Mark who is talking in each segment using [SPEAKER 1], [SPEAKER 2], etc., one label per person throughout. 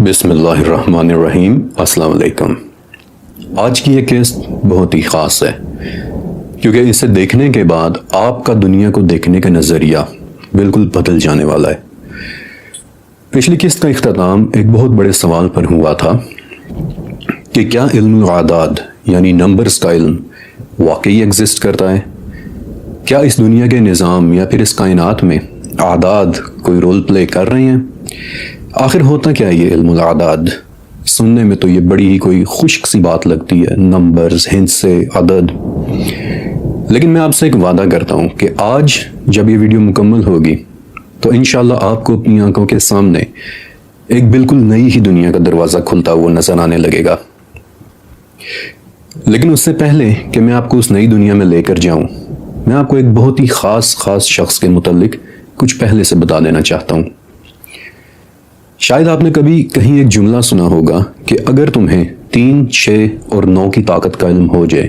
[SPEAKER 1] بسم اللہ الرحمن الرحیم۔ السلام علیکم۔ آج کی یہ قسط بہت ہی خاص ہے کیونکہ اسے دیکھنے کے بعد آپ کا دنیا کو دیکھنے کا نظریہ بالکل بدل جانے والا ہے۔ پچھلی قسط کا اختتام ایک بہت بڑے سوال پر ہوا تھا کہ کیا علم الاعداد یعنی نمبرز کا علم واقعی ایگزسٹ کرتا ہے؟ کیا اس دنیا کے نظام یا پھر اس کائنات میں اعداد کوئی رول پلے کر رہے ہیں؟ آخر ہوتا کیا یہ علم الاعداد؟ سننے میں تو یہ بڑی ہی کوئی خشک سی بات لگتی ہے، نمبرز، ہندسے، عدد۔ لیکن میں آپ سے ایک وعدہ کرتا ہوں کہ آج جب یہ ویڈیو مکمل ہوگی تو انشاءاللہ آپ کو اپنی آنکھوں کے سامنے ایک بالکل نئی ہی دنیا کا دروازہ کھلتا ہوا نظر آنے لگے گا۔ لیکن اس سے پہلے کہ میں آپ کو اس نئی دنیا میں لے کر جاؤں، میں آپ کو ایک بہت ہی خاص شخص کے متعلق کچھ پہلے سے بتا دینا چاہتا ہوں۔ شاید آپ نے کبھی کہیں ایک جملہ سنا ہوگا کہ اگر تمہیں 3، 6 اور 9 کی طاقت کا علم ہو جائے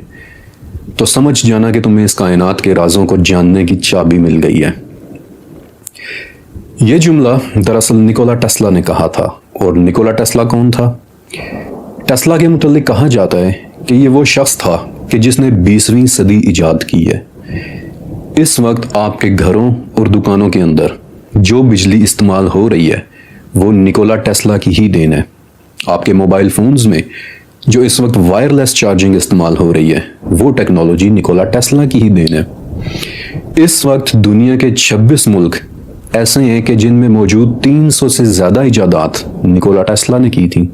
[SPEAKER 1] تو سمجھ جانا کہ تمہیں اس کائنات کے رازوں کو جاننے کی چابی مل گئی ہے۔ یہ جملہ دراصل نکولا ٹیسلا نے کہا تھا، اور نکولا ٹیسلا کون تھا؟ ٹیسلا کے متعلق کہا جاتا ہے کہ یہ وہ شخص تھا کہ جس نے 20ویں صدی ایجاد کی ہے۔ اس وقت آپ کے گھروں اور دکانوں کے اندر جو بجلی استعمال ہو رہی ہے وہ نکولا ٹیسلا کی ہی دین ہے۔ آپ کے موبائل فونز میں جو اس وقت وائرلیس چارجنگ استعمال ہو رہی ہے وہ ٹیکنالوجی نکولا ٹیسلا کی ہی دین ہے۔ اس وقت دنیا کے 26 ملک ایسے ہیں کہ جن میں موجود 300 سے زیادہ ایجادات نکولا ٹیسلا نے کی تھیں،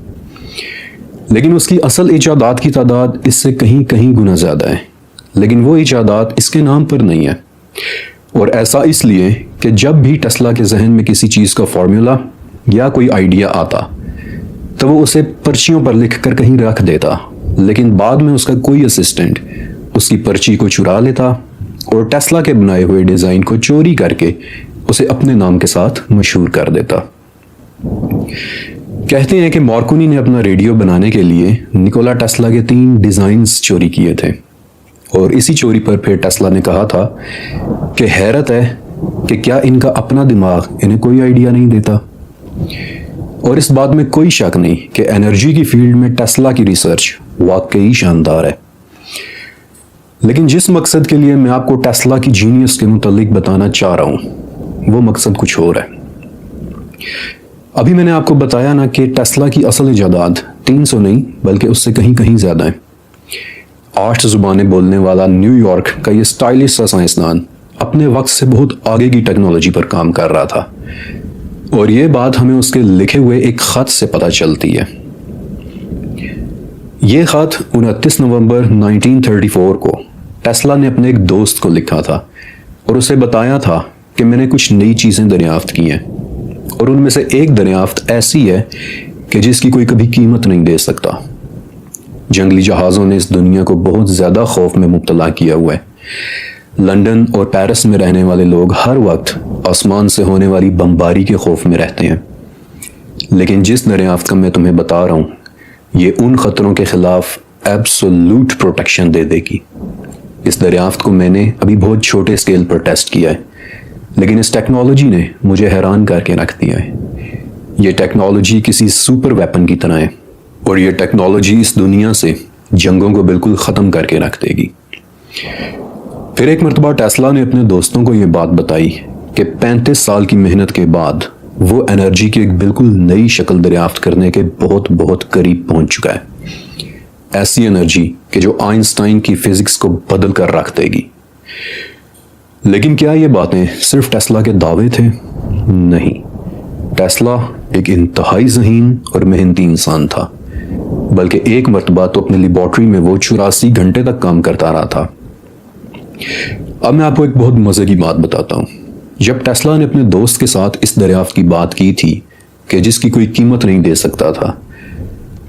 [SPEAKER 1] لیکن اس کی اصل ایجادات کی تعداد اس سے کہیں گنا زیادہ ہے، لیکن وہ ایجادات اس کے نام پر نہیں ہے۔ اور ایسا اس لیے کہ جب بھی ٹیسلا کے ذہن میں کسی چیز کا فارمولا یا کوئی آئیڈیا آتا تو وہ اسے پرچیوں پر لکھ کر کہیں رکھ دیتا، لیکن بعد میں اس کا کوئی اسسٹنٹ اس کی پرچی کو چرا لیتا اور ٹیسلا کے بنائے ہوئے ڈیزائن کو چوری کر کے اسے اپنے نام کے ساتھ مشہور کر دیتا۔ کہتے ہیں کہ مارکونی نے اپنا ریڈیو بنانے کے لیے نکولا ٹیسلا کے 3 ڈیزائنز چوری کیے تھے، اور اسی چوری پر پھر ٹیسلا نے کہا تھا کہ حیرت ہے کہ کیا ان کا اپنا دماغ انہیں کوئی آئیڈیا نہیں دیتا۔ اور اس بات میں کوئی شک نہیں کہ انرجی کی فیلڈ میں ٹیسلا کی ریسرچ واقعی شاندار ہے۔ لیکن جس مقصد کے لیے میں آپ کو ٹیسلا کی جینیس کے متعلق بتانا چاہ رہا ہوں وہ مقصد کچھ اور ہے۔ ابھی میں نے آپ کو بتایا نا کہ ٹیسلا کی اصل ایجادات 300 نہیں بلکہ اس سے کہیں زیادہ ہیں۔ 8 زبانیں بولنے والا نیو یارک کا یہ سٹائلش سا سائنسدان اپنے وقت سے بہت آگے کی ٹیکنالوجی پر کام کر رہا تھا، اور یہ بات ہمیں اس کے لکھے ہوئے ایک خط سے پتہ چلتی ہے۔ یہ خط 29 نومبر 1934 کو ٹیسلا نے اپنے ایک دوست کو لکھا تھا اور اسے بتایا تھا کہ میں نے کچھ نئی چیزیں دریافت کی ہیں، اور ان میں سے ایک دریافت ایسی ہے کہ جس کی کوئی کبھی قیمت نہیں دے سکتا۔ جنگلی جہازوں نے اس دنیا کو بہت زیادہ خوف میں مبتلا کیا ہوا ہے۔ لندن اور پیرس میں رہنے والے لوگ ہر وقت آسمان سے ہونے والی بمباری کے خوف میں رہتے ہیں، لیکن جس دریافت کا میں تمہیں بتا رہا ہوں یہ ان خطروں کے خلاف ایبسولوٹ پروٹیکشن دے دے گی۔ اس دریافت کو میں نے ابھی بہت چھوٹے اسکیل پر ٹیسٹ کیا ہے، لیکن اس ٹیکنالوجی نے مجھے حیران کر کے رکھ دیا ہے۔ یہ ٹیکنالوجی کسی سپر ویپن کی طرح ہے، اور یہ ٹیکنالوجی اس دنیا سے جنگوں کو بالکل ختم کر کے رکھ دے گی۔ پھر ایک مرتبہ ٹیسلا نے اپنے دوستوں کو یہ بات بتائی کہ 35 سال کی محنت کے بعد وہ انرجی کی ایک بالکل نئی شکل دریافت کرنے کے بہت قریب پہنچ چکا ہے۔ ایسی انرجی کہ جو آئنسٹائن کی فزکس کو بدل کر رکھ دے گی۔ لیکن کیا یہ باتیں صرف ٹیسلا کے دعوے تھے؟ نہیں، ٹیسلا ایک انتہائی ذہین اور محنتی انسان تھا، بلکہ ایک مرتبہ تو اپنے لیبارٹری میں وہ 84 گھنٹے تک کام کرتا رہا تھا۔ اب میں آپ کو ایک بہت مزے کی بات بتاتا ہوں۔ جب ٹیسلا نے اپنے دوست کے ساتھ اس دریافت کی بات کی تھی کہ جس کی کوئی قیمت نہیں دے سکتا تھا،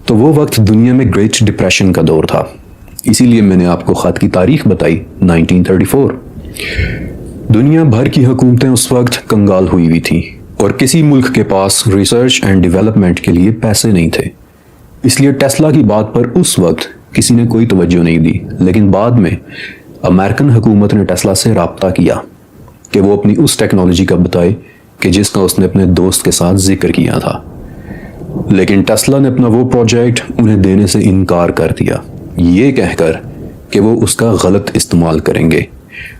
[SPEAKER 1] تو وہ وقت دنیا میں گریٹ ڈپریشن کا دور تھا۔ اسی لیے میں نے آپ کو خط کی تاریخ بتائی 1934۔ دنیا بھر کی حکومتیں اس وقت کنگال ہوئی ہوئی تھیں، اور کسی ملک کے پاس ریسرچ اینڈ ڈیولپمنٹ کے لیے پیسے نہیں تھے۔ اس لیے ٹیسلا کی بات پر اس وقت کسی نے کوئی توجہ نہیں دی، لیکن بعد میں امریکن حکومت نے ٹیسلا سے رابطہ کیا کہ وہ اپنی اس ٹیکنالوجی کا بتائے کہ جس کا اس نے اپنے دوست کے ساتھ ذکر کیا تھا۔ لیکن ٹیسلا نے اپنا وہ پروجیکٹ انہیں دینے سے انکار کر دیا، یہ کہہ کر کہ وہ اس کا غلط استعمال کریں گے،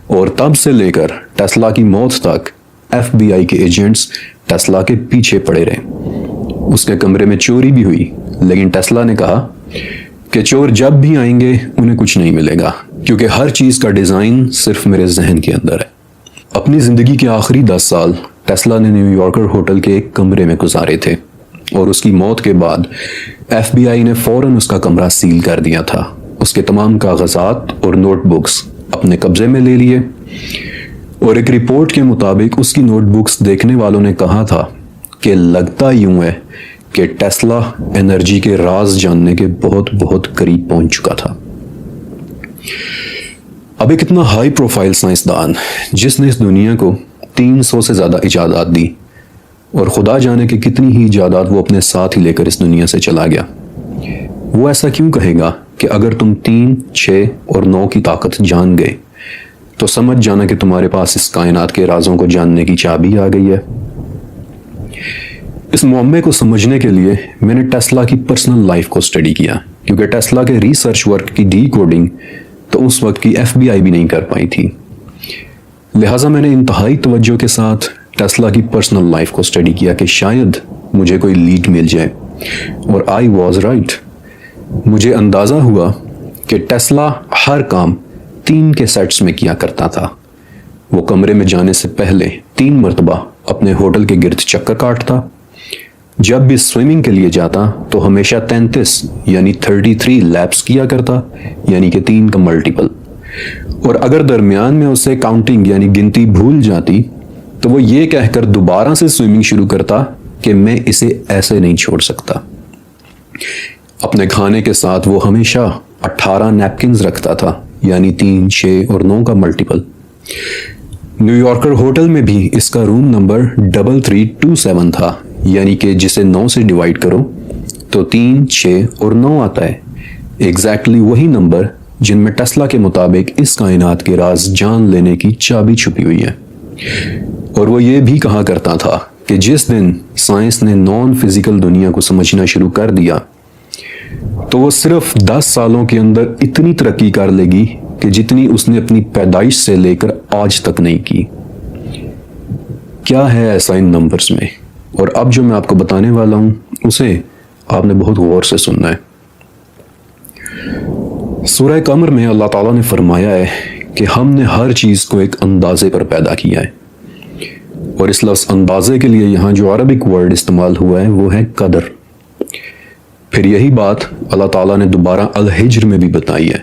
[SPEAKER 1] اور تب سے لے کر ٹیسلا کی موت تک ایف بی آئی کے ایجنٹس ٹیسلا کے پیچھے پڑے رہے۔ اس کے کمرے میں چوری بھی ہوئی، لیکن ٹیسلا نے کہا کہ چور جب بھی آئیں گے انہیں کچھ نہیں ملے گا، کیونکہ ہر چیز کا ڈیزائن صرف میرے ذہن کے اندر ہے۔ اپنی زندگی کے آخری 10 سال ٹیسلا نے نیو یارکر ہوٹل کے ایک کمرے میں گزارے تھے، اور اس کی موت کے بعد ایف بی آئی نے فوراً اس کا کمرہ سیل کر دیا تھا، اس کے تمام کاغذات اور نوٹ بکس اپنے قبضے میں لے لیے، اور ایک رپورٹ کے مطابق اس کی نوٹ بکس دیکھنے والوں نے کہا تھا کہ لگتا یوں ہے کہ ٹیسلا انرجی کے راز جاننے کے بہت بہت قریب پہنچ چکا تھا۔ اب ایک اتنا ہائی پروفائل سائنسدان جس نے اس دنیا کو 300 سے زیادہ ایجادات دی، اور خدا جانے کہ کتنی ہی ایجادات وہ اپنے ساتھ ہی لے کر اس دنیا سے چلا گیا، وہ ایسا کیوں کہے گا کہ اگر تم 3، 6 اور 9 کی طاقت جان گئے تو سمجھ جانا کہ تمہارے پاس اس کائنات کے رازوں کو جاننے کی چابی آ گئی ہے۔ اس معمے کو سمجھنے کے لیے میں نے ٹیسلا کی پرسنل لائف کو اسٹڈی کیا، کیونکہ ٹیسلا کے ریسرچ ورک کی ڈی کوڈنگ تو اس وقت کی ایف بی آئی بھی نہیں کر پائی تھی، لہٰذا میں نے انتہائی توجہ کے ساتھ ٹیسلا کی پرسنل لائف کو اسٹڈی کیا کہ شاید مجھے کوئی لیڈ مل جائے، اور آئی واز رائٹ۔ مجھے اندازہ ہوا کہ ٹیسلا ہر کام 3 کے سیٹس میں کیا کرتا تھا۔ وہ کمرے میں جانے سے پہلے 3 مرتبہ اپنے ہوٹل کے گرد چکر کاٹتا، جب بھی سوئمنگ کے لیے جاتا تو ہمیشہ 33 یعنی 33 لیپس کیا کرتا، یعنی کہ 3 کا ملٹیپل، اور اگر درمیان میں اسے کاؤنٹنگ یعنی گنتی بھول جاتی تو وہ یہ کہہ کر دوبارہ سے سوئمنگ شروع کرتا کہ میں اسے ایسے نہیں چھوڑ سکتا۔ اپنے کھانے کے ساتھ وہ ہمیشہ 18 نیپکنز رکھتا تھا، یعنی 3، 6 اور 9 کا ملٹیپل۔ نیو یارکر ہوٹل میں بھی اس کا روم نمبر 3327 تھا، یعنی کہ جسے 9 سے ڈیوائیڈ کرو تو 3، 6 اور 9 آتا ہے، ایگزیکٹلی وہی نمبر جن میں ٹیسلا کے مطابق اس کائنات کے راز جان لینے کی چابی چھپی ہوئی ہے۔ اور وہ یہ بھی کہا کرتا تھا کہ جس دن سائنس نے نان فزیکل دنیا کو سمجھنا شروع کر دیا تو وہ صرف 10 سالوں کے اندر اتنی ترقی کر لے گی کہ جتنی اس نے اپنی پیدائش سے لے کر آج تک نہیں کی۔ کیا ہے ایسا ان نمبرز میں؟ اور اب جو میں آپ کو بتانے والا ہوں اسے آپ نے بہت غور سے سننا ہے۔ سورہ قمر میں اللہ تعالیٰ نے فرمایا ہے کہ ہم نے ہر چیز کو ایک اندازے پر پیدا کیا ہے، اور اس لفظ اندازے کے لیے یہاں جو عربک ورڈ استعمال ہوا ہے وہ ہے قدر۔ پھر یہی بات اللہ تعالیٰ نے دوبارہ الحجر میں بھی بتائی ہے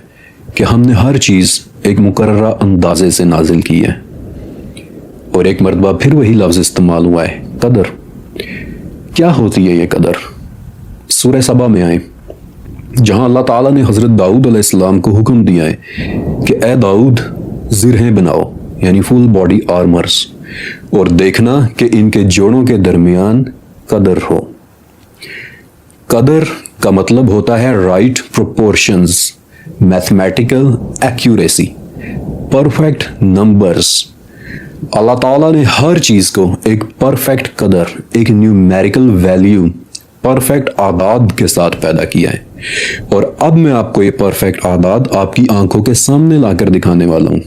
[SPEAKER 1] کہ ہم نے ہر چیز ایک مقررہ اندازے سے نازل کی ہے، اور ایک مرتبہ پھر وہی لفظ استعمال ہوا ہے قدر۔ کیا ہوتی ہے یہ قدر؟ سورہ سبا میں آئیں، جہاں اللہ تعالیٰ نے حضرت داؤد علیہ السلام کو حکم دیا ہے کہ اے داؤد زرہیں بناؤ، یعنی فل باڈی آرمرز، اور دیکھنا کہ ان کے جوڑوں کے درمیان قدر ہو۔ قدر کا مطلب ہوتا ہے right proportions, mathematical accuracy, perfect numbers. اللہ تعالیٰ نے ہر چیز کو ایک پرفیکٹ قدر، ایک نیومیریکل ویلیو، پرفیکٹ اعداد کے ساتھ پیدا کیا ہے، اور اب میں آپ کو یہ پرفیکٹ اعداد آپ کی آنکھوں کے سامنے لا کر دکھانے والا ہوں۔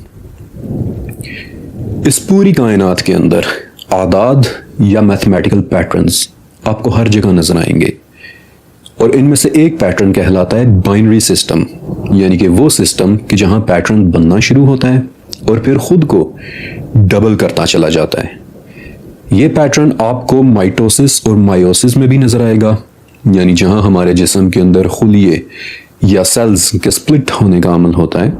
[SPEAKER 1] اس پوری کائنات کے اندر اعداد یا میتھمیٹیکل پیٹرنز آپ کو ہر جگہ نظر آئیں گے، اور ان میں سے ایک پیٹرن کہلاتا ہے بائنری سسٹم، یعنی کہ وہ سسٹم کہ جہاں پیٹرن بننا شروع ہوتا ہے اور پھر خود کو ڈبل کرتا چلا جاتا ہے۔ یہ پیٹرن آپ کو مائٹوسس اور مائیوسس میں بھی نظر آئے گا، یعنی جہاں ہمارے جسم کے اندر خلیے یا سیلز کے سپلٹ ہونے کا عمل ہوتا ہے،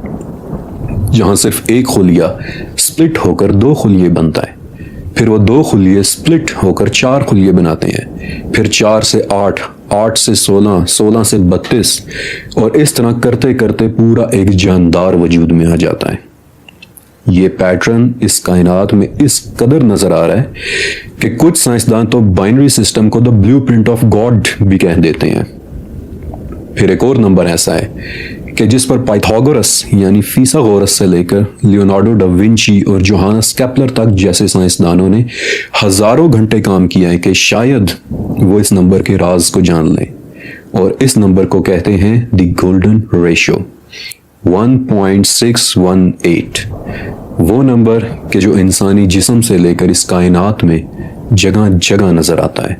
[SPEAKER 1] جہاں صرف ایک خلیہ سپلٹ ہو کر 2 خلیے بنتا ہے، پھر وہ 2 خلیے سپلٹ ہو کر 4 خلیے بناتے ہیں، پھر 4 سے 8، 8 سے 16، 16 سے 32، اور اس طرح کرتے کرتے پورا ایک جاندار وجود میں آ جاتا ہے۔ یہ پیٹرن اس کائنات میں اس قدر نظر آ رہا ہے کہ کچھ سائنسدان تو بائنری سسٹم کو دا بلیو پرنٹ آف گاڈ بھی کہہ دیتے ہیں۔ پھر ایک اور نمبر ایسا ہے کہ جس پر پائتھاگورس یعنی فیثاغورس سے لے کر لیونارڈو ڈا ونچی اور جوہانس کیپلر تک جیسے سائنسدانوں نے ہزاروں گھنٹے کام کیا ہے کہ شاید وہ اس نمبر کے راز کو جان لیں، اور اس نمبر کو کہتے ہیں دی گولڈن ریشو 1.618، وہ نمبر کہ جو انسانی جسم سے لے کر اس کائنات میں جگہ جگہ نظر آتا ہے۔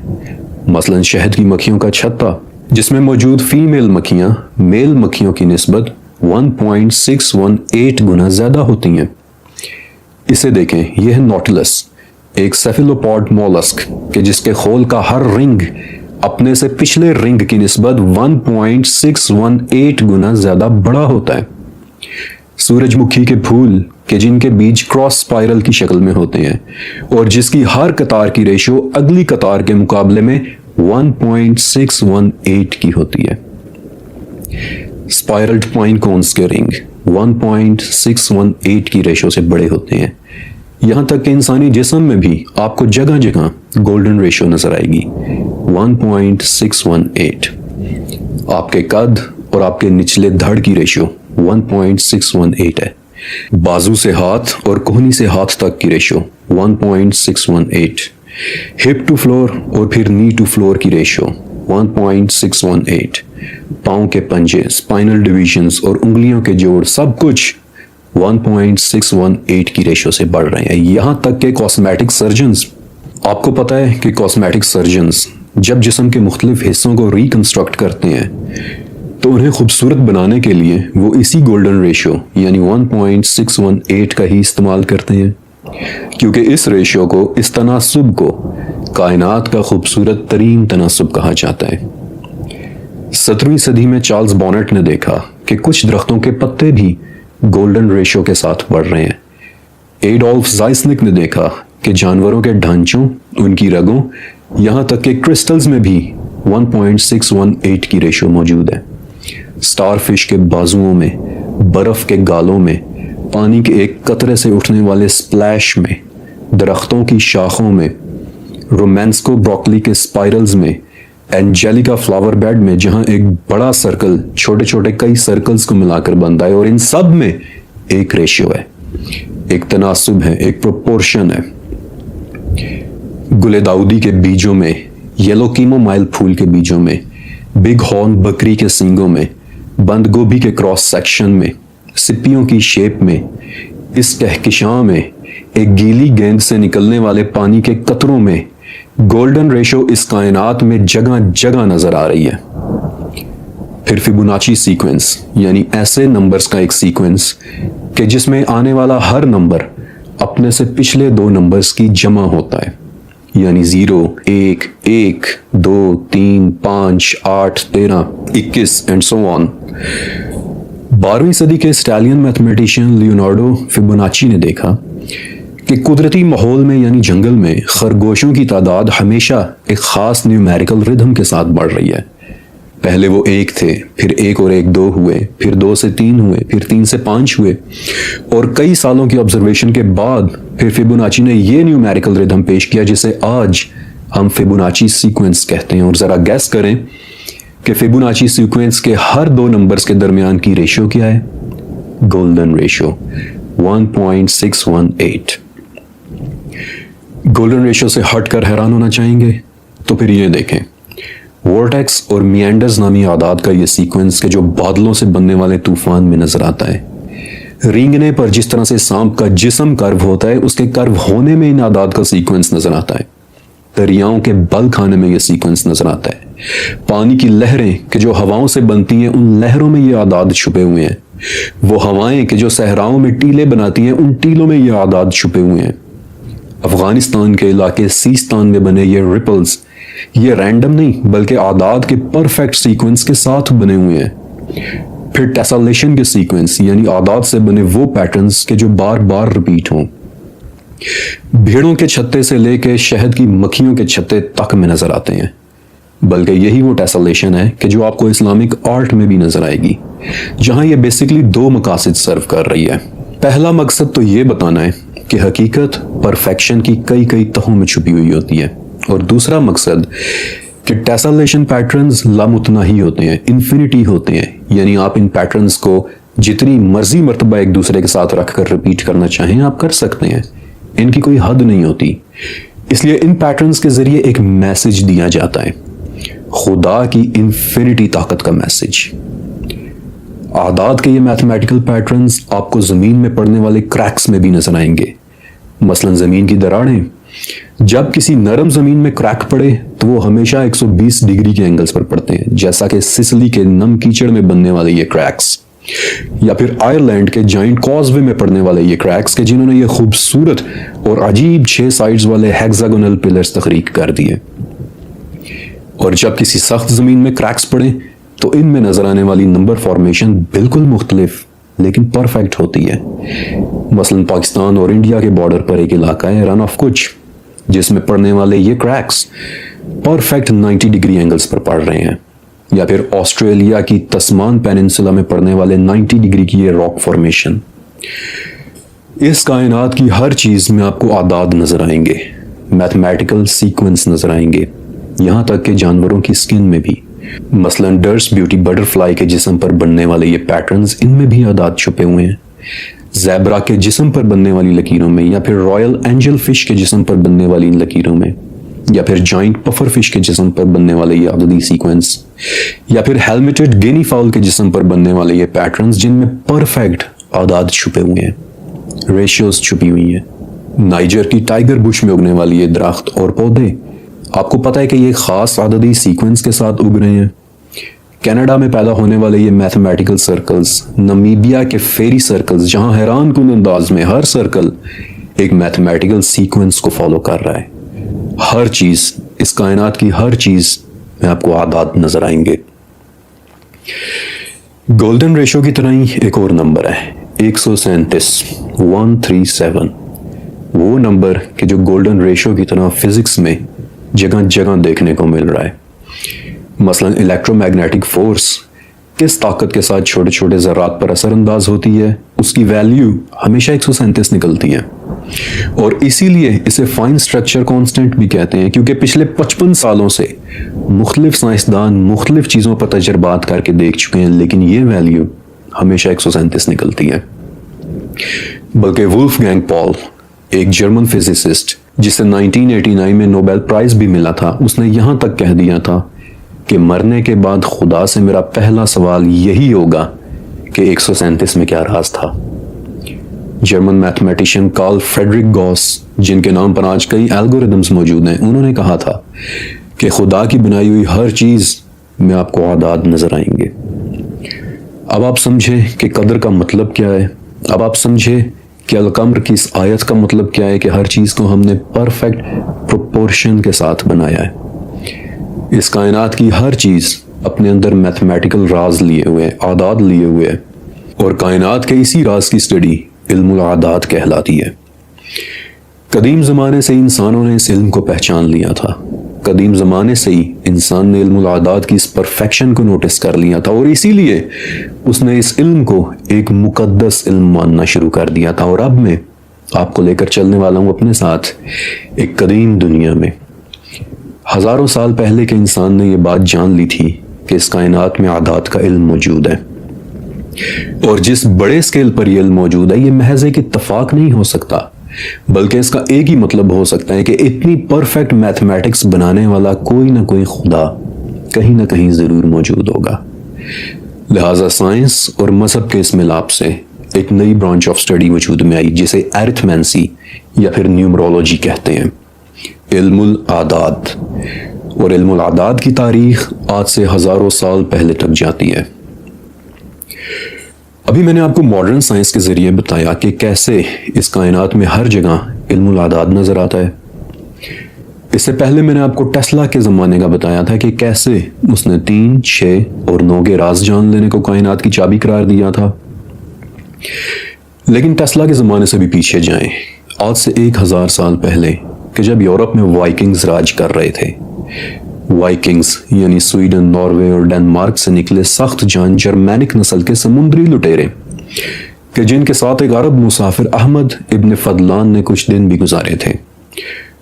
[SPEAKER 1] مثلا شہد کی مکھیوں کا چھتا جس میں موجود فیمیل مکھیاں میل مکھیوں کی نسبت 1.618 گنا زیادہ ہوتی ہیں۔ اسے دیکھیں، یہ ہے نوٹلس، ایک سیفیلوپوڈ مولسک کہ جس کے خول کا ہر رنگ اپنے سے پچھلے رنگ کی نسبت 1.618 گنا زیادہ بڑا ہوتا ہے۔ سورج مکھی کے پھول کہ جن کے بیج کراس سپائرل کی شکل میں ہوتے ہیں اور جس کی ہر قطار کی ریشو اگلی قطار کے مقابلے میں 1.618 کی ہوتی ہے۔ سپائرلڈ پوائنٹ کونز کے رنگ 1.618 کی ریشو سے بڑے ہوتے ہیں، یہاں تک کہ انسانی جسم میں بھی آپ کو جگہ جگہ گولڈن ریشو نظر آئے گی 1.618۔ آپ کے قد اور آپ کے نچلے دھڑ کی ریشو 1.618 ہے، بازو سے ہاتھ اور کوہنی سے ہاتھ تک کی ریشو 1.618، ہپ ٹو فلور اور پھر نی ٹو فلور کی ریشو 1.618، پاؤں کے پنجے، اسپائنل ڈویژنز اور انگلیوں کے جوڑ سب کچھ 1.618 کی ریشو سے بڑھ رہے ہیں۔ یہاں تک کہ کاسمیٹک سرجنز، آپ کو پتا ہے کہ کاسمیٹک سرجنز جب جسم کے مختلف حصوں کو ریکنسٹرکٹ کرتے ہیں تو انہیں خوبصورت بنانے کے لیے وہ اسی گولڈن ریشو یعنی 1.618 کا ہی استعمال کرتے ہیں، کیونکہ اس ریشو کو، اس تناسب کو کائنات کا خوبصورت ترین تناسب کہا جاتا ہے۔ 17ویں صدی میں چارلز بونٹ نے دیکھا کہ کچھ درختوں کے پتے بھی گولڈن ریشو کے ساتھ بڑھ رہے ہیں۔ ایڈولف زائسنک نے دیکھا کہ جانوروں کے ڈھانچوں، ان کی رگوں، یہاں تک کہ کرسٹلز میں بھی 1.618 کی ریشو موجود ہے۔ سٹار فش کے بازوؤں میں، برف کے گالوں میں، پانی کے ایک قطرے سے اٹھنے والے سپلیش میں، درختوں کی شاخوں میں، رومانسکو بروکلی کے سپائرلز میں، اینجیلیکا فلاور بیڈ میں جہاں ایک بڑا سرکل چھوٹے چھوٹے کئی سرکلز کو ملا کر بنتا ہے، اور ان سب میں ایک ریشیو ہے، ایک تناسب ہے، ایک پروپورشن ہے۔ گل داؤدی کے بیجوں میں، یلو کیمومائل پھول کے بیجوں میں، بگ ہارن بکری کے سینگوں میں، بند گوبھی کے کراس سیکشن میں، سپیوں کی شیپ میں، اس کہکشاں میں، ایک گیلی گیند سے نکلنے والے پانی کے قطروں میں، گولڈن ریشو اس کائنات میں جگہ جگہ نظر آ رہی ہے۔ پھر فیبوناچی سیکوینس یعنی ایسے نمبرز کا ایک سیکوینس کہ جس میں آنے والا ہر نمبر اپنے سے پچھلے دو نمبرز کی جمع ہوتا ہے، یعنی 0، 1، 1، 2، 3، 5، 8، 13، 21 اینڈ سو آن۔ 12ویں صدی کے اسٹیلین میتھمیٹیشین لیونارڈو فیبوناچی نے دیکھا کہ قدرتی ماحول میں یعنی جنگل میں خرگوشوں کی تعداد ہمیشہ ایک خاص نیومیریکل ردھم کے ساتھ بڑھ رہی ہے۔ پہلے وہ 1 تھے، پھر 1 اور 1 2 ہوئے، پھر 2 سے 3 ہوئے، پھر 3 سے 5 ہوئے، اور کئی سالوں کی آبزرویشن کے بعد پھر فیبوناچی نے یہ نیومیریکل ردھم پیش کیا جسے آج ہم فیبوناچی سیکوینس کہتے ہیں۔ اور ذرا گیس کریں کہ فیبوناچی سیکوینس کے ہر دو نمبرز کے درمیان کی ریشو کیا ہے؟ Golden ratio 1.618۔ گولڈن ریشو سے ہٹ کر حیران ہونا چاہیں گے تو پھر یہ دیکھیں، وورٹیکس اور میانڈرز نامی اعداد کا یہ سیکوینس کہ جو بادلوں سے بننے والے طوفان میں نظر آتا ہے۔ رینگنے پر جس طرح سے سانپ کا جسم کرو ہوتا ہے، اس کے کرو ہونے میں ان اعداد کا سیکوینس نظر آتا ہے۔ دریاؤں کے بل کھانے میں یہ سیکوینس نظر آتا ہے۔ پانی کی لہریں کہ جو ہواؤں سے بنتی ہیں، ان لہروں میں یہ اعداد چھپے ہوئے ہیں۔ وہ ہوائیں کہ جو صحراؤں میں ٹیلے بناتی ہیں، ان ٹیلوں میں یہ اعداد چھپے ہوئے ہیں۔ افغانستان کے علاقے سیستان میں بنے یہ ریپلز، یہ رینڈم نہیں بلکہ اعداد کے پرفیکٹ سیکوینس کے ساتھ بنے ہوئے ہیں۔ پھر ٹیسلیشن کے سیکوینس یعنی اعداد سے بنے وہ پیٹرنز کہ جو بار بار ریپیٹ ہوں۔ بھیڑوں کے چھتے سے لے کے شہد کی مکھیوں کے چھتے تک میں نظر آتے ہیں، بلکہ یہی وہ ٹیسلیشن ہے کہ جو آپ کو اسلامک آرٹ میں بھی نظر آئے گی، جہاں یہ بیسیکلی دو مقاصد سرو کر رہی ہے۔ پہلا مقصد تو یہ بتانا ہے کہ حقیقت پرفیکشن کی کئی کئی تہوں میں چھپی ہوئی ہوتی ہے، اور دوسرا مقصد کہ ٹیسلیشن پیٹرنز لامتناہی ہوتے ہیں، انفینٹی ہوتے ہیں، یعنی آپ ان پیٹرنز کو جتنی مرضی مرتبہ ایک دوسرے کے ساتھ رکھ کر ریپیٹ کرنا چاہیں آپ کر سکتے ہیں، ان کی کوئی حد نہیں ہوتی۔ اس لیے ان پیٹرنز کے ذریعے ایک میسج دیا جاتا ہے، خدا کی انفینٹی طاقت کا میسج۔ اعداد کے یہ میتھمیٹیکل پیٹرنز آپ کو زمین میں پڑنے والے کریکس میں بھی نظر آئیں گے۔ مثلا زمین کی دراڑیں، جب کسی نرم زمین میں کریک پڑے تو وہ ہمیشہ 120 ڈگری کے اینگلز پر پڑتے ہیں، جیسا کہ سسلی کے نم کیچڑ میں بننے والے یہ کریکس، یا پھر آئرلینڈ کے جائنٹ کازوے میں پڑنے والے یہ کریکس کہ جنہوں نے یہ خوبصورت اور عجیب 6 سائڈز والے ہیگزاگونل پلرز تخلیق کر دیے۔ اور جب کسی سخت زمین میں کریکس پڑے تو ان میں نظر آنے والی نمبر فارمیشن بالکل مختلف لیکن پرفیکٹ ہوتی ہے۔ مثلا پاکستان اور انڈیا کے بارڈر پر ایک علاقہ ہے رن آف کچھ، جس میں پڑنے والے یہ کریکس پرفیکٹ 90 ڈگری اینگلز پر پڑ رہے ہیں، یا پھر آسٹریلیا کی تسمان پیننسولا میں پڑنے والے 90 ڈگری کی یہ راک فارمیشن۔ اس کائنات کی ہر چیز میں آپ کو اعداد نظر آئیں گے، میتھمیٹیکل سیکوینس نظر آئیں گے، یہاں تک کہ جانوروں کی سکن میں بھی۔ مثلا ڈرس بیوٹی بٹر فلائی کے جسم پر بننے والے یہ پیٹرنز، ان میں بھی اعداد چھپے ہوئے ہیں۔ زیبرا کے جسم پر بننے والی لکیروں میں، یا پھر رائل اینجل فش کے جسم پر بننے والی ان لکیروں میں، یا پھر جائنٹ پفر فش کے جسم پر بننے والے یہ عددی سیکوینس، یا پھر ہیلمیٹڈ گینی فاؤل کے جسم پر بننے والے یہ پیٹرنز جن میں پرفیکٹ اعداد چھپے ہوئے ہیں، ریشیوز چھپی ہوئی ہیں۔ نائجر کی ٹائیگر بش میں اگنے والی یہ درخت اور پودے، آپ کو پتہ ہے کہ یہ خاص عددی سیکوینس کے ساتھ اگ رہے ہیں۔ کینیڈا میں پیدا ہونے والے یہ میتھمیٹیکل سرکلز، نمیبیا کے فیری سرکلز، جہاں حیران کن انداز میں ہر سرکل ایک میتھمیٹیکل سیکوینس کو فالو کر رہا ہے۔ ہر چیز، اس کائنات کی ہر چیز میں آپ کو اعداد نظر آئیں گے۔ گولڈن ریشو کی طرح ہی ایک اور نمبر ہے 137، 137، وہ نمبر کہ جو گولڈن ریشو کی طرح فزکس میں جگہ جگہ دیکھنے کو مل رہا ہے۔ مثلا الیکٹرو میگنیٹک فورس کس طاقت کے ساتھ چھوٹے چھوٹے ذرات پر اثر انداز ہوتی ہے، اس کی ویلیو ہمیشہ 137 نکلتی ہے، اور اسی لیے اسے فائن سٹرکچر کانسٹنٹ بھی کہتے ہیں، کیونکہ پچھلے 55 سالوں سے مختلف سائنسدان مختلف چیزوں پر تجربات کر کے دیکھ چکے ہیں، لیکن یہ ویلیو ہمیشہ 137 نکلتی ہے۔ بلکہ وولف گینگ پال، ایک جرمن فزسسٹ جسے 1989 میں نوبیل پرائز بھی ملا تھا، اس نے یہاں تک کہہ دیا تھا کہ مرنے کے بعد خدا سے میرا پہلا سوال یہی ہوگا کہ 137 میں کیا راز تھا۔ جرمن میتھمیٹیشین کارل فریڈرک گاس، جن کے نام پر آج کئی الگوریدمز موجود ہیں، انہوں نے کہا تھا کہ خدا کی بنائی ہوئی ہر چیز میں آپ کو اعداد نظر آئیں گے۔ اب آپ سمجھے کہ قدر کا مطلب کیا ہے، اب آپ سمجھے کہ القمر کی اس آیت کا مطلب کیا ہے کہ ہر چیز کو ہم نے پرفیکٹ پروپورشن کے ساتھ بنایا ہے۔ اس کائنات کی ہر چیز اپنے اندر میتھمیٹیکل راز لیے ہوئے، اعداد لیے ہوئے، اور کائنات کے اسی راز کی سٹڈی علم الاعداد کہلاتی ہے۔ قدیم زمانے سے انسانوں نے اس علم کو پہچان لیا تھا، قدیم زمانے سے ہی انسان نے علم الاعداد کی اس پرفیکشن کو نوٹس کر لیا تھا، اور اسی لیے اس نے اس علم کو ایک مقدس علم ماننا شروع کر دیا تھا۔ اور اب میں آپ کو لے کر چلنے والا ہوں اپنے ساتھ ایک قدیم دنیا میں۔ ہزاروں سال پہلے کے انسان نے یہ بات جان لی تھی کہ اس کائنات میں اعداد کا علم موجود ہے، اور جس بڑے اسکیل پر یہ علم موجود ہے یہ محض ایک اتفاق نہیں ہو سکتا، بلکہ اس کا ایک ہی مطلب ہو سکتا ہے کہ اتنی پرفیکٹ میتھمیٹکس بنانے والا کوئی نہ کوئی خدا کہیں نہ کہیں ضرور موجود ہوگا۔ لہٰذا سائنس اور مذہب کے اس ملاپ سے ایک نئی برانچ آف سٹڈی وجود میں آئی جسے ایرتھمینسی یا پھر نیومرولوجی کہتے ہیں، علم الاعداد۔ اور علم الاعداد کی تاریخ آج سے ہزاروں سال پہلے تک جاتی ہے۔ ابھی میں نے آپ کو ماڈرن سائنس کے ذریعے بتایا کہ کیسے اس کائنات میں ہر جگہ علم الاعداد نظر آتا ہے۔ اس سے پہلے میں نے آپ کو ٹیسلا کے زمانے کا بتایا تھا کہ کیسے اس نے 3، 6 اور 9 کے راز جان لینے کو کائنات کی چابی قرار دیا تھا۔ لیکن ٹیسلا کے زمانے سے بھی پیچھے جائیں، آج سے 1000 سال پہلے کہ جب یورپ میں وائکنگز راج کر رہے تھے۔ وائکنگز یعنی سویڈن، ناروے اور ڈنمارک سے نکلے سخت جان جرمینک نسل کے سمندری لٹیرے کہ جن کے ساتھ ایک عرب مسافر احمد ابن فضلان نے کچھ دن بھی گزارے تھے۔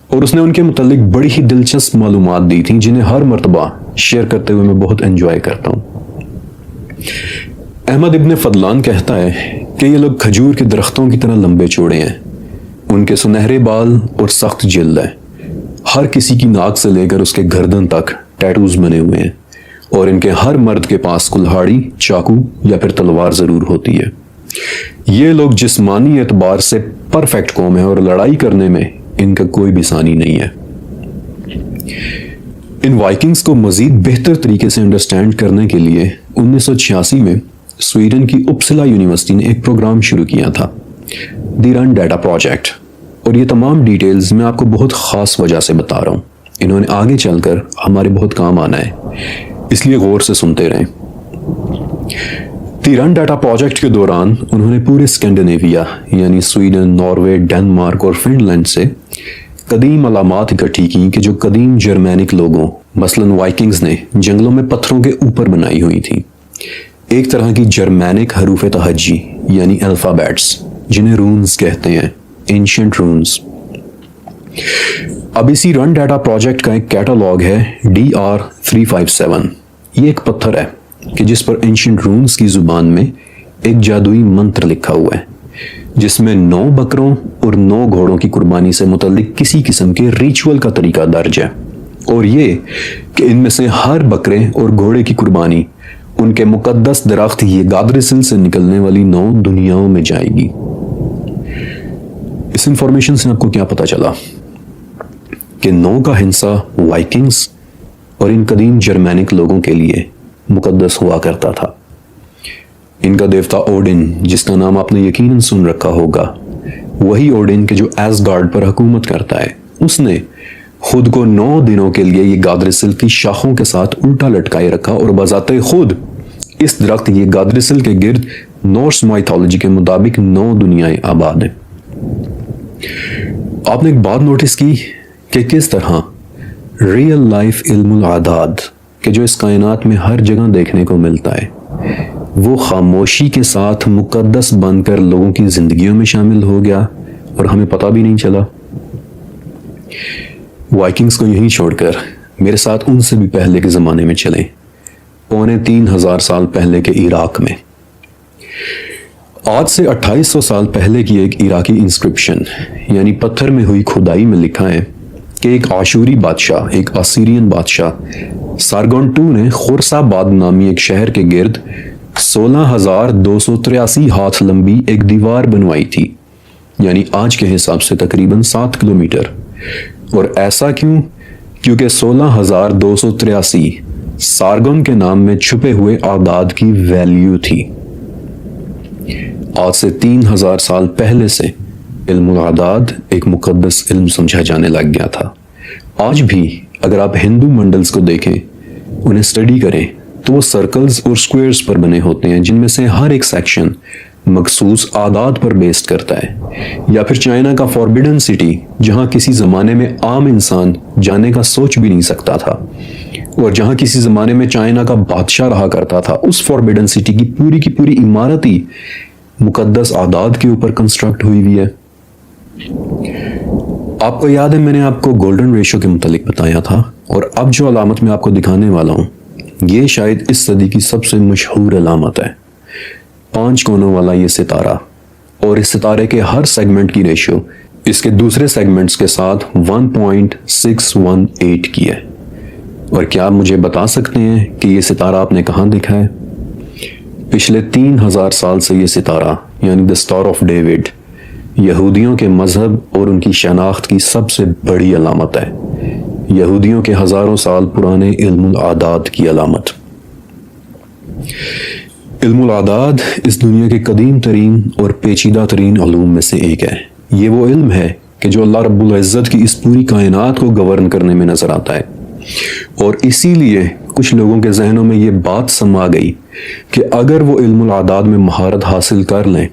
[SPEAKER 1] اور اس نے ان کے متعلق بڑی ہی دلچسپ معلومات دی تھیں جنہیں ہر مرتبہ شیئر کرتے ہوئے میں بہت انجوائے کرتا ہوں۔ احمد ابن فضلان کہتا ہے کہ یہ لوگ کھجور کے درختوں کی طرح لمبے چوڑے ہیں، ان کے سنہرے بال اور سخت جلد ہے، ہر کسی کی ناک سے لے کر اس کے گردن تک ٹیٹوز بنے ہوئے ہیں، اور ان کے ہر مرد کے پاس کلہاڑی، چاقو یا پھر تلوار ضرور ہوتی ہے۔ یہ لوگ جسمانی اعتبار سے پرفیکٹ قوم ہے اور لڑائی کرنے میں ان کا کوئی بھی ثانی نہیں ہے۔ ان وائکنگز کو مزید بہتر طریقے سے انڈرسٹینڈ کرنے کے لیے 1986 میں سویڈن کی اپسلا یونیورسٹی نے ایک پروگرام شروع کیا تھا، دی رن ڈیٹا پروجیکٹ، اور یہ تمام ڈیٹیلز میں آپ کو بہت خاص وجہ سے بتا رہا ہوں، انہوں نے آگے چل کر ہمارے بہت کام آنا ہے، اس لیے غور سے سنتے رہیں۔ دی رن ڈیٹا پروجیکٹ کے دوران انہوں نے پورے اسکینڈینیویا یعنی سویڈن، ناروے، ڈنمارک اور فن لینڈ سے قدیم علامات اکٹھی کی کہ جو قدیم جرمینک لوگوں مثلاً وائکنگز نے جنگلوں میں پتھروں کے اوپر بنائی ہوئی تھی، ایک طرح کی جرمینک حروف تہجی یعنی الفابیٹس جنہیں رونز کہتے ہیں، اینشنٹ رونز۔ اب اسی رن ڈیٹا پروجیکٹ کا ایک کیٹالاگ ہے DR357۔ یہ ایک پتھر ہے کہ جس پر اینشنٹ رونز کی زبان میں ایک جادوئی منتر لکھا ہوا ہے، جس میں 9 بکروں اور 9 گھوڑوں کی قربانی سے متعلق کسی قسم کے ریچول کا طریقہ درج ہے، اور یہ کہ ان میں سے ہر بکرے اور گھوڑے کی قربانی ان کے مقدس درخت یہ گادرسل سے نکلنے والی 9 دنیاؤں میں جائے گی۔ اس انفارمیشن سے آپ کو کیا پتا چلا کہ 9 کا ہنسا وائکنگز اور ان قدیم جرمینک لوگوں کے لیے مقدس ہوا کرتا تھا۔ ان کا دیوتا اوڈن، جس کا نام آپ نے یقیناً سن رکھا ہوگا، وہی اوڈن کہ جو ایسگارڈ پر حکومت کرتا ہے، اس نے خود کو 9 دنوں کے لیے یہ گادرسل کی شاخوں کے ساتھ الٹا لٹکائے رکھا، اور بذات خود اس درخت یہ گادرسل کے گرد نورس مائتھولوجی کے مطابق 9 دنیایں آباد ہیں۔ آپ نے ایک بات نوٹس کی کہ کس طرح ریئل لائف علم العداد کہ جو اس کائنات میں ہر جگہ دیکھنے کو ملتا ہے، وہ خاموشی کے ساتھ مقدس بن کر لوگوں کی زندگیوں میں شامل ہو گیا اور ہمیں پتہ بھی نہیں چلا۔ وائکنگز کو یہیں چھوڑ کر میرے ساتھ ان سے بھی پہلے کے زمانے میں چلیں، 3500 سال پہلے کے عراق میں۔ آج سے 2800 سال پہلے کی ایک عراقی انسکرپشن یعنی پتھر میں ہوئی کھدائی میں لکھا ہے کہ ایک آشوری بادشاہ، ایک اسیرین بادشاہ سارگون II نے خورساباد نامی ایک شہر کے گرد 16,283 ہاتھ لمبی ایک دیوار بنوائی تھی، یعنی آج کے حساب سے تقریباً 7 کلومیٹر۔ اور ایسا کیوں؟ کیونکہ 16,283 سارگون کے نام میں چھپے ہوئے اعداد کی ویلیو تھی۔ آج سے 3000 سال پہلے سے علم الاعداد ایک مقدس علم سمجھا جانے لگ گیا تھا۔ آج بھی اگر آپ ہندو منڈلز کو دیکھیں، انہیں اسٹڈی کریں، تو وہ سرکلز اور سکوئرز پر بنے ہوتے ہیں، جن میں سے ہر ایک سیکشن مخصوص اعداد پر بیسڈ کرتا ہے۔ یا پھر چائنا کا فوربیڈن سٹی، جہاں کسی زمانے میں عام انسان جانے کا سوچ بھی نہیں سکتا تھا، اور جہاں کسی زمانے میں چائنا کا بادشاہ رہا کرتا تھا، اس فوربیڈن سٹی کی پوری عمارت ہی مقدس اعداد کے اوپر کنسٹرکٹ ہوئی ہوئی ہے۔ آپ کو یاد ہے میں نے آپ کو گولڈن ریشو کے متعلق بتایا تھا، اور اب جو علامت میں آپ کو دکھانے والا ہوں یہ شاید اس صدی کی سب سے مشہور علامت ہے۔ 5 کونوں والا یہ ستارہ، اور اس ستارے کے ہر سیگمنٹ کی ریشو اس کے دوسرے سیگمنٹس کے ساتھ 1.618 کی ہے۔ اور کیا آپ مجھے بتا سکتے ہیں کہ یہ ستارہ آپ نے کہاں دیکھا ہے؟ پچھلے 3000 سال سے یہ ستارہ یعنی دی اسٹار آف ڈیوڈ یہودیوں کے مذہب اور ان کی شناخت کی سب سے بڑی علامت ہے، یہودیوں کے ہزاروں سال پرانے علم الاعداد کی علامت۔ علم الاعداد اس دنیا کے قدیم ترین اور پیچیدہ ترین علوم میں سے ایک ہے۔ یہ وہ علم ہے کہ جو اللہ رب العزت کی اس پوری کائنات کو گورن کرنے میں نظر آتا ہے، اور اسی لیے کچھ لوگوں کے ذہنوں میں یہ بات سما گئی کہ اگر وہ علم الاعداد میں مہارت حاصل کر لیں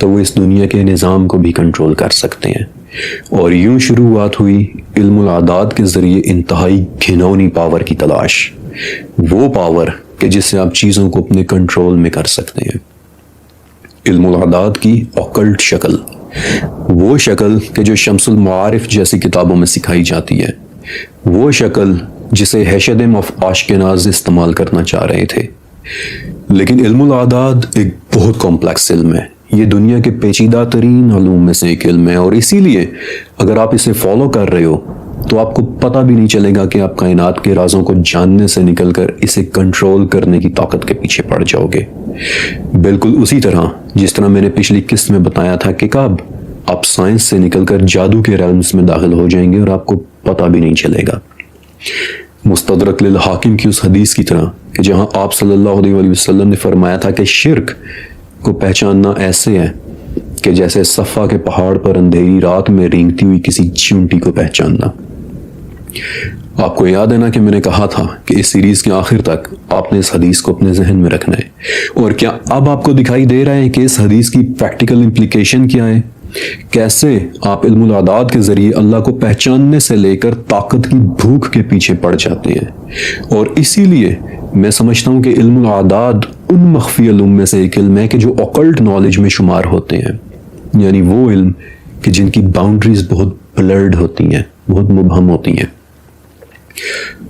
[SPEAKER 1] تو وہ اس دنیا کے نظام کو بھی کنٹرول کر سکتے ہیں، اور یوں شروعات ہوئی علم الاعداد کے ذریعے انتہائی گھنونی پاور کی تلاش، وہ پاور کہ جس سے آپ چیزوں کو اپنے کنٹرول میں کر سکتے ہیں۔ علم الاعداد کی اوکلٹ شکل وہ شکل کہ جو شمس المعارف جیسی کتابوں میں سکھائی جاتی ہے، وہ شکل جسے ہیشدم آف آشکناز استعمال کرنا چاہ رہے تھے۔ لیکن علم الاعداد ایک بہت کمپلیکس علم ہے، یہ دنیا کے پیچیدہ ترین علوم میں سے ایک علم ہے، اور اسی لیے اگر آپ اسے فالو کر رہے ہو تو آپ کو پتہ بھی نہیں چلے گا کہ آپ کائنات کے رازوں کو جاننے سے نکل کر اسے کنٹرول کرنے کی طاقت کے پیچھے پڑ جاؤ گے۔ بالکل اسی طرح جس طرح میں نے پچھلی قسط میں بتایا تھا کہ کب آپ سائنس سے نکل کر جادو کے ریلمز میں داخل ہو جائیں گے اور آپ کو پتہ بھی نہیں چلے گا۔ مستدرک للحاکم کی اس حدیث کی طرح کہ جہاں آپ صلی اللہ علیہ وسلم نے فرمایا تھا کہ شرک کو پہچاننا ایسے ہے کہ جیسے صفا کے پہاڑ پر اندھیری رات میں رینگتی ہوئی کسی چونٹی کو پہچاننا۔ آپ کو یاد ہے نا کہ میں نے کہا تھا کہ اس سیریز کے آخر تک آپ نے اس حدیث کو اپنے ذہن میں رکھنا ہے، اور کیا اب آپ کو دکھائی دے رہا ہے کہ اس حدیث کی پریکٹیکل امپلیکیشن کیا ہے؟ کیسے آپ علم الاعداد کے ذریعے اللہ کو پہچاننے سے لے کر طاقت کی بھوک کے پیچھے پڑ جاتے ہیں۔ اور اسی لیے میں سمجھتا ہوں کہ علم الاعداد ان مخفی علوم میں سے ایک علم ہے کہ جو اوکلٹ نالج میں شمار ہوتے ہیں، یعنی وہ علم کہ جن کی باؤنڈریز بہت بلرڈ ہوتی ہیں، بہت مبہم ہوتی ہیں۔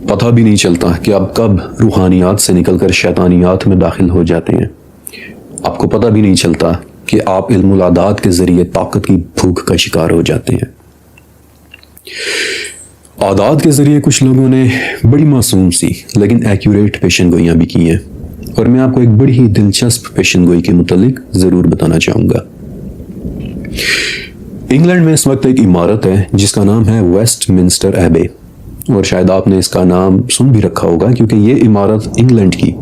[SPEAKER 1] پتہ بھی نہیں چلتا کہ آپ کب روحانیات سے نکل کر شیطانیات میں داخل ہو جاتے ہیں۔ آپ کو پتہ بھی نہیں چلتا کہ آپ علم الاعداد کے ذریعے طاقت کی بھوک کا شکار ہو جاتے ہیں۔ اعداد کے ذریعے کچھ لوگوں نے بڑی معصوم سی لیکن ایکوریٹ پیشن گوئیاں بھی کی ہیں، اور میں آپ کو ایک بڑی ہی دلچسپ پیشن گوئی کے متعلق ضرور بتانا چاہوں گا۔ انگلینڈ میں اس وقت ایک عمارت ہے جس کا نام ہے ویسٹ منسٹر ایبے، اور شاید آپ نے اس کا نام سن بھی رکھا ہوگا کیونکہ یہ عمارت انگلینڈ کی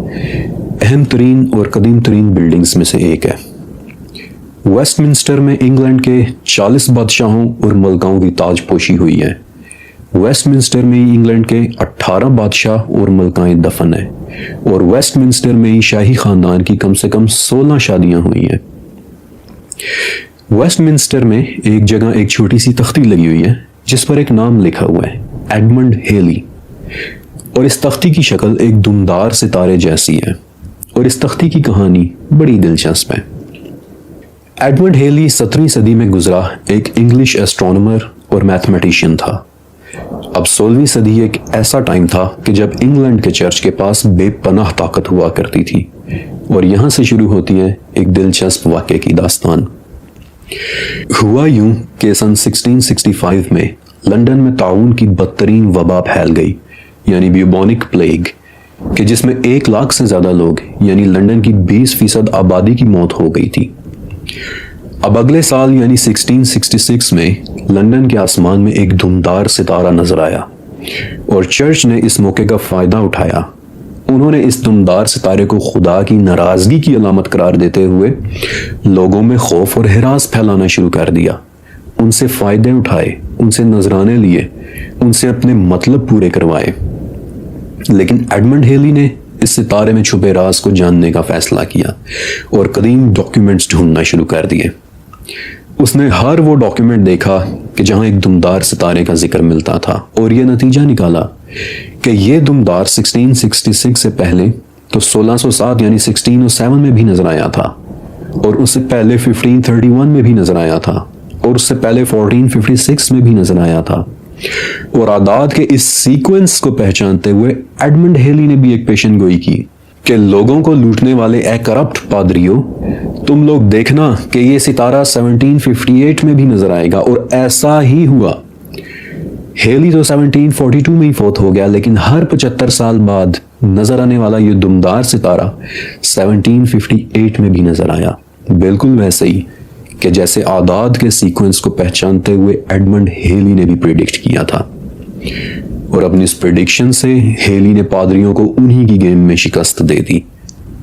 [SPEAKER 1] اہم ترین اور قدیم ترین بلڈنگز میں سے ایک ہے۔ ویسٹ منسٹر میں انگلینڈ کے 40 بادشاہوں اور ملکاؤں کی تاج پوشی ہوئی ہے۔ ویسٹ منسٹر میں ہی انگلینڈ کے 18 بادشاہ اور ملکائیں دفن ہیں، اور ویسٹ منسٹر میں ہی شاہی خاندان کی کم سے کم 16 شادیاں ہوئی ہیں۔ ویسٹ منسٹر میں ایک جگہ ایک چھوٹی سی تختی لگی ہوئی ہے جس پر ایک نام لکھا ہوا ہے، ایڈمنڈ ہیلی، اور اس تختی کی شکل ایک دمدار ستارے جیسی ہے، اور اس تختی کی کہانی بڑی دلچسپ ہے۔ ایڈمنڈ ہیلی 17ویں صدی میں گزرا ایک انگلش ایسٹرونومر اور میتھمیٹیشین تھا۔ اب 16ویں صدی ایک ایسا ٹائم تھا کہ جب انگلینڈ کے چرچ کے پاس بے پناہ طاقت ہوا کرتی تھی، اور یہاں سے شروع ہوتی ہے ایک دلچسپ واقعے کی داستان۔ ہوا یوں کہ سن 1665 میں لندن میں طاعون کی بدترین وبا پھیل گئی، یعنی بیوبونک پلیگ، کہ جس میں 1 لاکھ سے زیادہ لوگ یعنی لندن کی 20% آبادی کی موت ہو گئی تھی۔ اب اگلے سال یعنی 1666 میں لندن کے آسمان میں ایک دھمدار ستارہ نظر آیا، اور چرچ نے اس موقع کا فائدہ اٹھایا۔ انہوں نے اس دمدار ستارے کو خدا کی ناراضگی کی علامت قرار دیتے ہوئے لوگوں میں خوف اور ہراس پھیلانا شروع کر دیا، ان سے فائدے اٹھائے، ان سے نذرانے لیے، ان سے اپنے مطلب پورے کروائے۔ لیکن ایڈمنڈ ہیلی نے اس ستارے میں چھپے راز کو جاننے کا فیصلہ کیا اور قدیم ڈاکیومنٹس ڈھونڈنا شروع کر دیے۔ اس نے ہر وہ ڈاکیومنٹ دیکھا کہ جہاں ایک دمدار ستارے کا ذکر ملتا تھا، اور یہ نتیجہ نکالا کہ یہ دمدار 1666 سے پہلے تو 1607 یعنی 1607 میں بھی نظر آیا تھا، اور اس سے پہلے 1531 میں بھی نظر آیا تھا، اور اس سے پہلے 1456 میں بھی نظر آیا تھا۔ اور اعداد کے اس سیکوینس کو پہچانتے ہوئے ایڈمنڈ ہیلی نے بھی ایک پیشن گوئی کی کہ لوگوں کو لوٹنے والے اے کرپٹ پادریوں، تم لوگ دیکھنا کہ یہ ستارہ 1758 میں بھی نظر آئے گا، اور ایسا ہی ہوا۔ ہیلی تو 1742 میں ہی فوت ہو گیا، لیکن ہر 75 سال بعد نظر آنے والا یہ دمدار ستارہ 1758 میں بھی نظر آیا، بالکل ویسے ہی کہ جیسے اعداد کے سیکوینس کو پہچانتے ہوئے ایڈمنڈ ہیلی نے بھی پریڈکٹ کیا تھا۔ اور اپنی اس پریڈکشن سے ہیلی نے پادریوں کو انہی کی گیم میں شکست دے دی،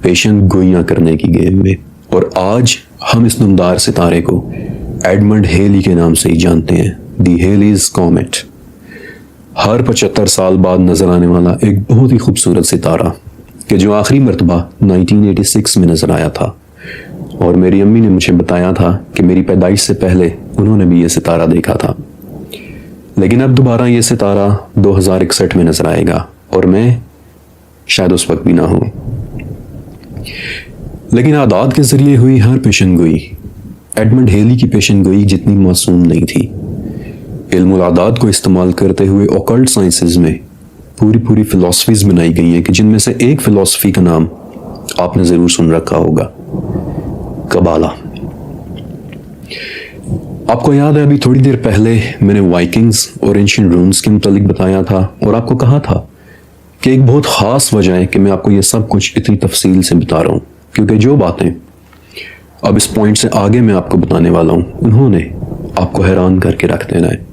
[SPEAKER 1] پیشن گوئیاں کرنے کی گیم میں، اور آج ہم اس دمدار ستارے کو ایڈمنڈ ہیلی کے نام سے ہی جانتے ہیں، دی ہیلیز کومیٹ۔ ہر 75 سال بعد نظر آنے والا ایک بہت ہی خوبصورت ستارہ کہ جو آخری مرتبہ 1986 میں نظر آیا تھا، اور میری امی نے مجھے بتایا تھا کہ میری پیدائش سے پہلے انہوں نے بھی یہ ستارہ دیکھا تھا۔ لیکن اب دوبارہ یہ ستارہ 2061 میں نظر آئے گا، اور میں شاید اس وقت بھی نہ ہوں۔ لیکن اعداد کے ذریعے ہوئی ہر پیشن گوئی ایڈمنڈ ہیلی کی پیشن گوئی جتنی معصوم نہیں تھی۔ علم الاعداد کو استعمال کرتے ہوئے اوکلٹ سائنسز میں پوری فلسفیز بنائی گئی ہیں کہ جن میں سے ایک فلسفی کا نام آپ نے ضرور سن رکھا ہوگا، کبالا۔ آپ کو یاد ہے ابھی تھوڑی دیر پہلے میں نے وائکنگز اور اینشنٹ رونز کے متعلق بتایا تھا اور آپ کو کہا تھا کہ ایک بہت خاص وجہ ہے کہ میں آپ کو یہ سب کچھ اتنی تفصیل سے بتا رہا ہوں، کیونکہ جو باتیں اب اس پوائنٹ سے آگے میں آپ کو بتانے والا ہوں انہوں نے آپ کو حیران کر کے رکھ دینا ہے۔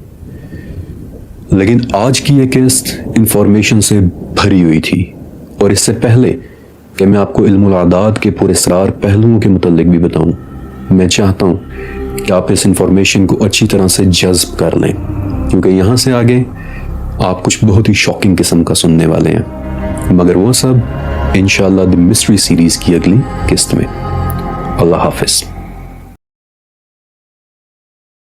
[SPEAKER 1] لیکن آج کی یہ قسط انفارمیشن سے بھری ہوئی تھی، اور اس سے پہلے کہ میں آپ کو علم الاعداد کے پراسرار پہلوؤں کے متعلق بھی بتاؤں، میں چاہتا ہوں کہ آپ اس انفارمیشن کو اچھی طرح سے جذب کر لیں، کیونکہ یہاں سے آگے آپ کچھ بہت ہی شاکنگ قسم کا سننے والے ہیں، مگر وہ سب انشاءاللہ دی مسٹری سیریز کی اگلی قسط میں۔ اللہ حافظ۔